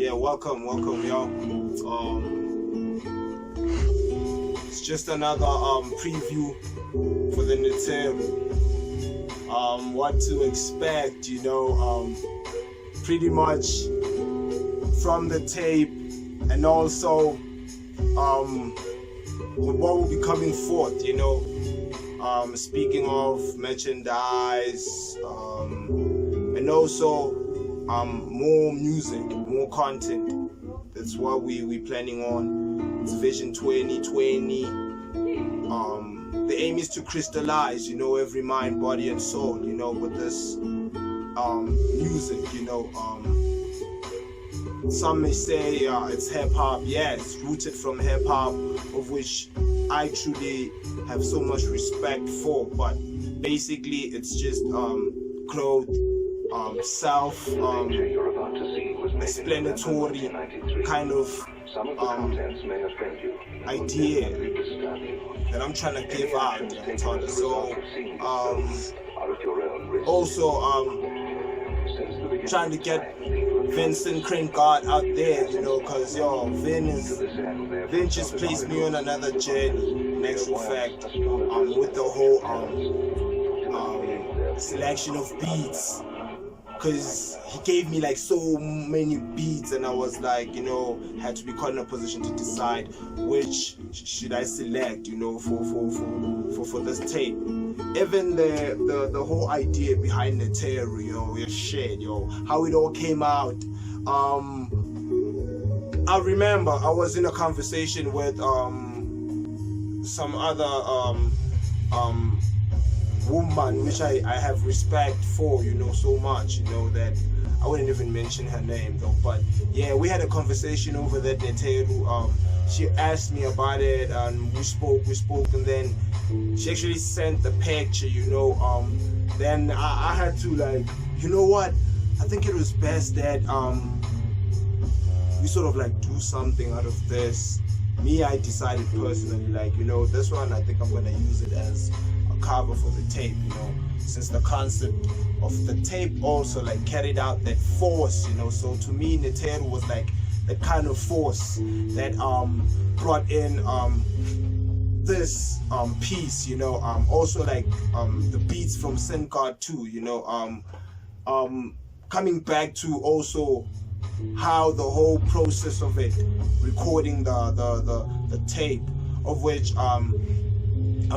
Yeah, welcome, y'all. It's just another preview for the Neteru. What to expect, pretty much from the tape, and also what will be coming forth, speaking of merchandise, and also more music, more content. That's what we planning on. It's Vision 2020. The aim is to crystallize, every mind, body, and soul, with this music, Some may say it's hip hop. Yeah, it's rooted from hip hop, of which I truly have so much respect for. But basically, it's just growth, self-explanatory kind of idea that I'm trying to give out. So also trying to get Vincent Crank God out there, because Vin just placed me on another journey, in actual fact, with the whole selection of beats, because he gave me like so many beats, and I was like, had to be caught in a position to decide which should I select, for this tape. Even the whole idea behind Neteru, how it all came out. I remember I was in a conversation with some other woman, which I have respect for, so much, that I wouldn't even mention her name though. But yeah, we had a conversation over that Neteru. She asked me about it, and we spoke, and then she actually sent the picture, then I had to what? I think it was best that we sort of do something out of this. I decided personally, this one, I think I'm gonna use it as a cover for the tape, since the concept of the tape also carried out that force, so to me Neteru was that kind of force that brought in this piece, also the beats from Sin God 2, coming back to also how the whole process of it, recording the tape, of which I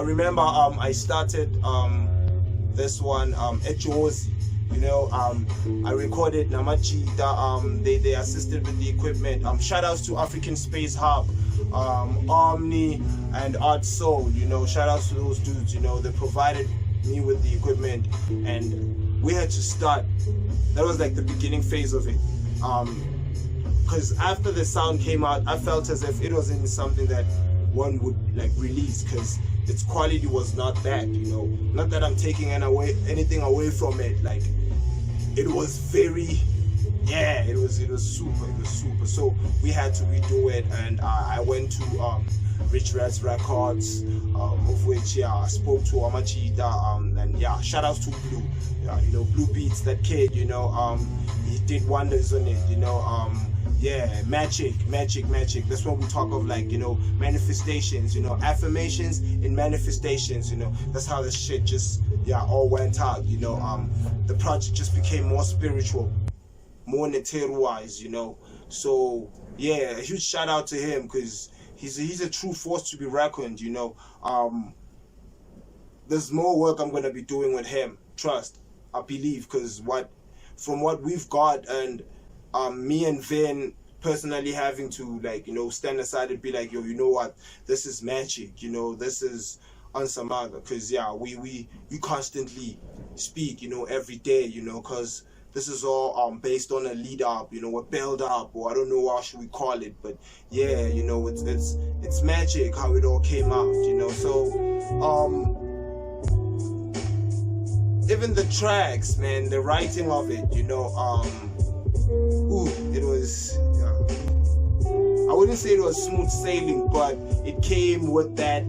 remember I started this one at Josie. I recorded Namachida. They assisted with the equipment. Shout outs to African Space Hub, Omni, and Art Soul. Shout outs to those dudes. They provided me with the equipment, and we had to start. That was the beginning phase of it. Because after the sound came out, I felt as if it wasn't something that one would release, because its quality was not that, not that I'm taking anything away from it. It was very, it was super. So we had to redo it, and I went to Rich Rats Records, of which I spoke to Amachida, and shout outs to Blue, Blue Beats, that kid, he did wonders on it, magic. That's what we talk of, manifestations, affirmations and manifestations, that's how this shit just all went out. The project just became more spiritual, more Neteru-wise, so a huge shout out to him, because he's a true force to be reckoned. There's more work I'm gonna be doing with him, trust, I believe, because from what we've got, and me and Vin personally having to stand aside and be like, yo, you know what, this is magic, this is on some other, because we constantly speak, every day, because this is all based on a lead up, a build up, or I don't know how should we call it, but it's magic how it all came out, so even the tracks, man, the writing of it, it was, I wouldn't say it was smooth sailing, but it came with that,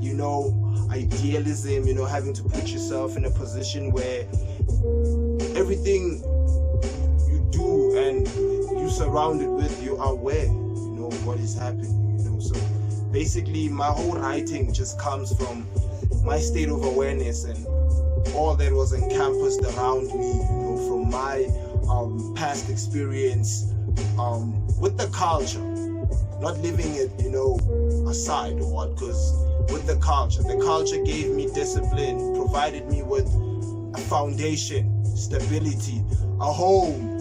idealism, having to put yourself in a position where everything you do and you surrounded with, you are aware, you know, what is happening, you know. So basically my whole writing just comes from my state of awareness and all that was encompassed around me, you know, from my past experience with the culture, not living it, you know, aside or what, because with the culture gave me discipline, provided me with a foundation, stability, a home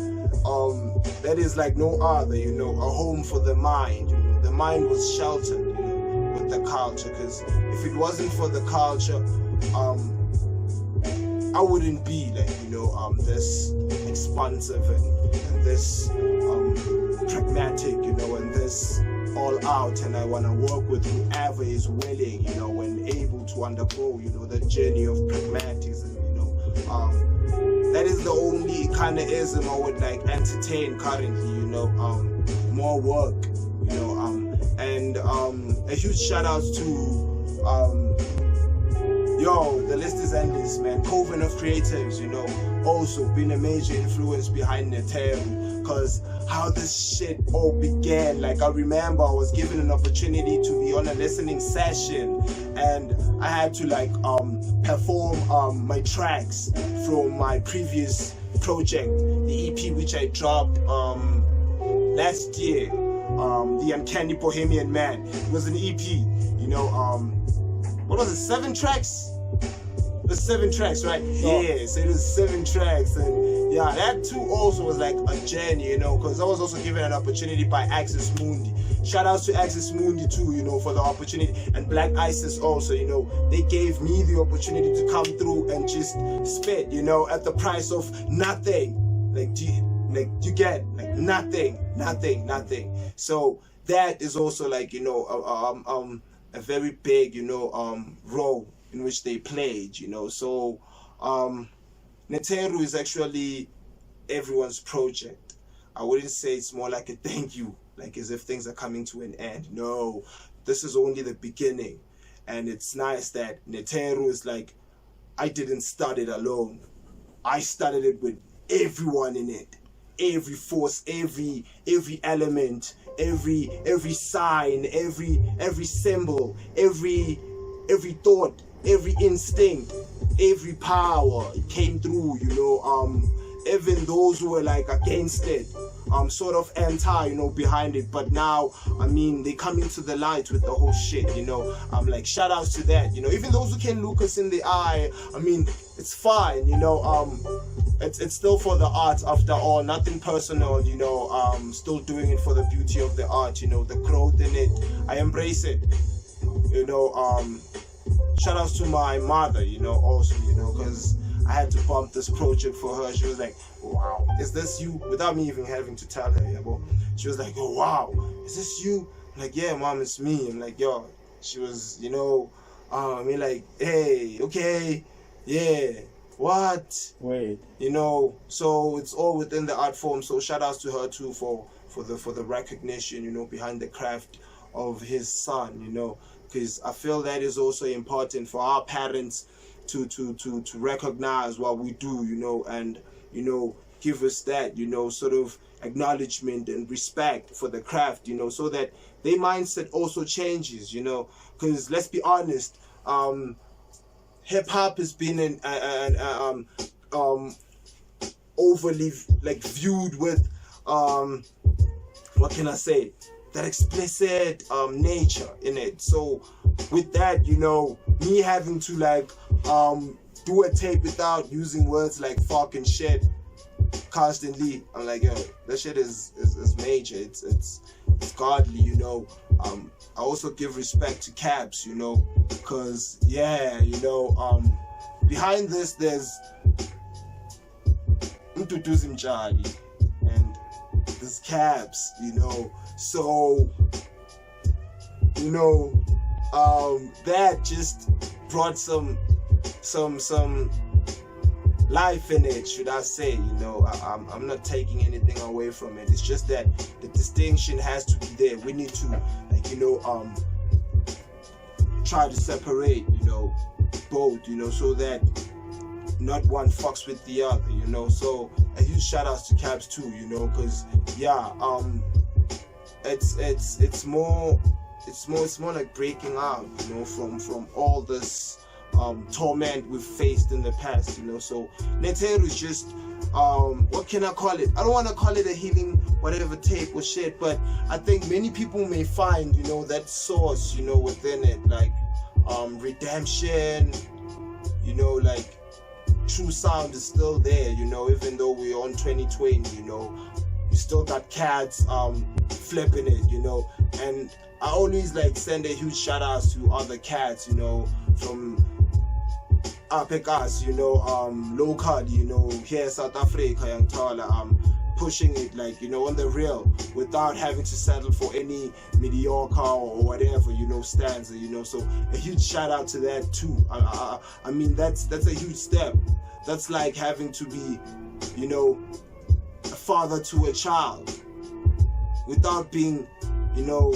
that is like no other, you know, a home for the mind. You know, the mind was sheltered, you know, with the culture, because if it wasn't for the culture, I wouldn't be like, you know, this expansive and this pragmatic, you know, and this all out, and I want to work with whoever is willing, you know, and able to undergo, you know, the journey of pragmatism, you know. That is the only kind of ism I would like entertain currently, you know, more work, you know, and a huge shout out to the list is endless, man. Coven of Creatives, you know, also been a major influence behind Neteru, because how this shit all began, like I remember I was given an opportunity to be on a listening session, and I had to like perform my tracks from my previous project, the EP which I dropped last year, The Uncanny Bohemian Man. It was an EP, you know, what was it, 7 tracks? It was 7 tracks, right? Sure. Yeah, so it was 7 tracks, and yeah, that too also was like a journey, you know, because I was also given an opportunity by Axis Mundi. Shout out to Axis Mundi too, you know, for the opportunity, and Black Isis also, you know, they gave me the opportunity to come through and just spit, you know, at the price of nothing. Like, you get like nothing. So that is also like, you know, a very big, you know, role in which they played, you know. So Neteru is actually everyone's project. I wouldn't say it's more like a thank you, like as if things are coming to an end. No, this is only the beginning, and it's nice that Neteru is like, I didn't start it alone. I started it with everyone in it, every force, every element, every sign, every symbol, every thought, every instinct, every power. It came through, you know. Even those who were like against it, sort of anti, you know, behind it, but now, I mean, they come into the light with the whole shit, you know. Like, shout outs to that, you know. Even those who can look us in the eye, I mean, it's fine, you know. It's still for the art after all, nothing personal, you know. Still doing it for the beauty of the art, you know, the growth in it. I embrace it, you know. Shout outs to my mother, you know, also, you know, because I had to bump this project for her. She was like, wow, is this you? Without me even having to tell her, yeah, but she was like, oh wow, is this you? I'm like, yeah, mom, it's me. I'm like, yo, she was, you know, I mean, like, hey, okay, yeah, what? Wait. You know, so it's all within the art form. So shout outs to her too for the recognition, you know, behind the craft of his son, you know, because I feel that is also important for our parents to recognize what we do, you know, and, you know, give us that, you know, sort of acknowledgement and respect for the craft, you know, so that their mindset also changes, you know, because let's be honest, hip hop has been an overly like viewed with what can I say, that explicit nature in it. So with that, you know, me having to like do a tape without using words like fuck and shit constantly, I'm like, yo, that shit is major. It's godly, you know. I also give respect to Caps, you know, because yeah, you know, behind this there's Mtutuzi Mchali and there's Caps, you know. So, you know, that just brought some life in it, should I say, you know. I'm not taking anything away from it. It's just that the distinction has to be there. We need to, like, you know, try to separate, you know, both, you know, so that not one fucks with the other, you know. So a huge shout out to Cabs too, you know, because yeah, it's more like breaking out, you know, from all this torment we've faced in the past, you know. So Neteru is just what can I call it? I don't want to call it a healing whatever tape or shit, but I think many people may find, you know, that source, you know, within it, like redemption, you know, like true sound is still there, you know, even though we're on 2020, you know, you still got cats flipping it, you know. And I always like send a huge shout out to other cats, you know, from Apekas, you know, local, you know, here South Africa, young Tala, pushing it, like, you know, on the real, without having to settle for any mediocre or whatever, you know, stanza, you know. So a huge shout out to that too. I mean, that's a huge step. That's like having to be, you know, a father to a child without being, you know,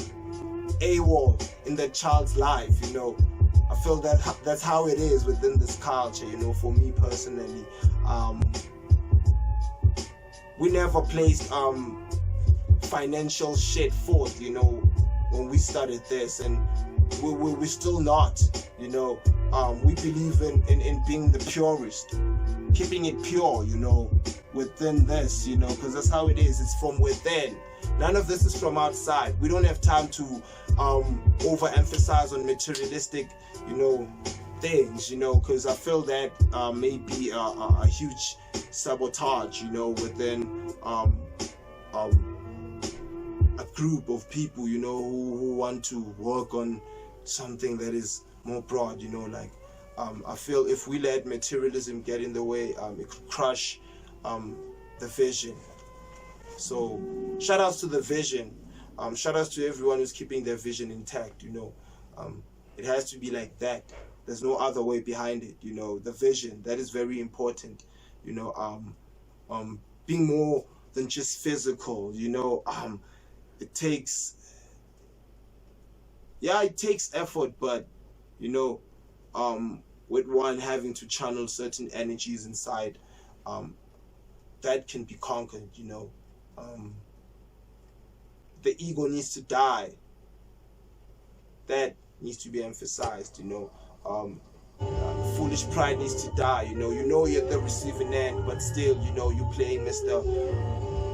AWOL in that child's life, you know. I feel that that's how it is within this culture, you know. For me personally, we never placed financial shit forth, you know, when we started this, and we're still not, you know. We believe in being the purest, keeping it pure, you know, within this, you know, because that's how it is. It's from within. None of this is from outside. We don't have time to overemphasize on materialistic, you know, things, you know, because I feel that may be a huge sabotage, you know, within a group of people, you know, who want to work on something that is more broad, you know. Like I feel if we let materialism get in the way, it could crush the vision. So shout outs to the vision, shout outs to everyone who's keeping their vision intact, you know. It has to be like that. There's no other way behind it, you know. The vision, that is very important, you know. Being more than just physical, you know. It takes effort, but you know, with one having to channel certain energies inside, that can be conquered, you know. The ego needs to die. That needs to be emphasized, you know. Foolish pride needs to die, you know. You know you're the receiving end, but still, you know, you playing Mr.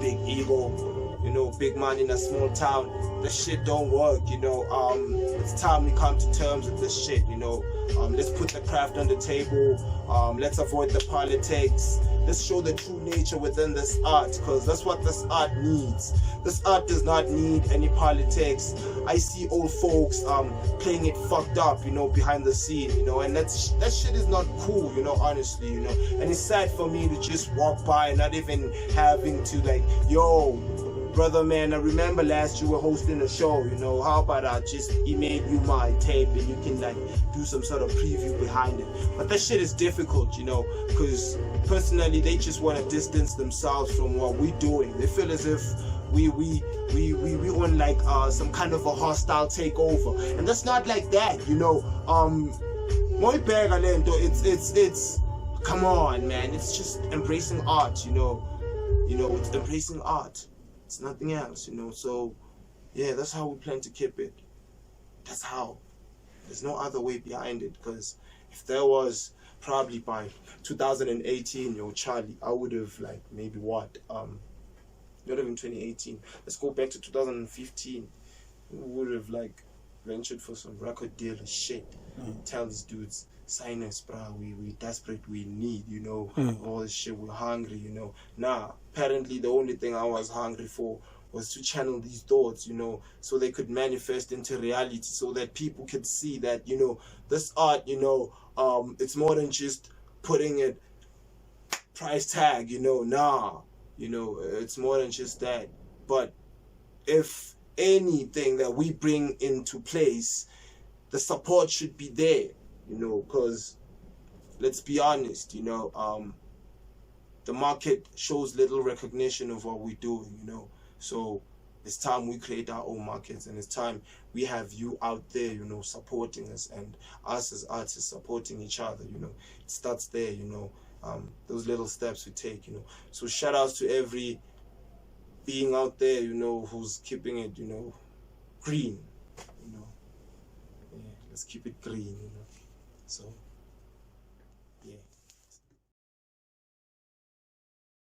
Big Ego, you know, big man in a small town. The shit don't work, you know. It's time we come to terms with this shit, you know. Let's put the craft on the table. Let's avoid the politics. Let's show the true nature within this art, because that's what this art needs. This art does not need any politics. I see old folks playing it fucked up, you know, behind the scene, you know, and that shit is not cool, you know, honestly, you know. And it's sad for me to just walk by and not even having to like, yo, brother, man, I remember last you were hosting a show, you know, how about I just email you my tape and you can like do some sort of preview behind it. But that shit is difficult, you know, because personally they just want to distance themselves from what we're doing. They feel as if we on like some kind of a hostile takeover, and that's not like that, you know. It's come on, man, it's just embracing art, you know, it's embracing art. It's nothing else, you know. So yeah, that's how we plan to keep it. That's how. There's no other way behind it, because if there was, probably by 2018, yo Charlie, I would have like maybe what not even 2018, let's go back to 2015, we would have like ventured for some record deal and shit. Tell these dudes, sign us, bro, we desperate, we need, you know, all this shit, we're hungry, you know. Nah, apparently the only thing I was hungry for was to channel these thoughts, you know, so they could manifest into reality, so that people could see that, you know, this art, you know, it's more than just putting it price tag, you know. Nah, you know, it's more than just that. But if anything that we bring into place, the support should be there, you know, because let's be honest, you know, the market shows little recognition of what we're doing, you know. So it's time we create our own markets, and it's time we have you out there, you know, supporting us, and us as artists supporting each other, you know. It starts there, you know. those little steps we take, you know. So shout outs to every being out there, you know, who's keeping it, you know, green, you know. Yeah, let's keep it green, you know. So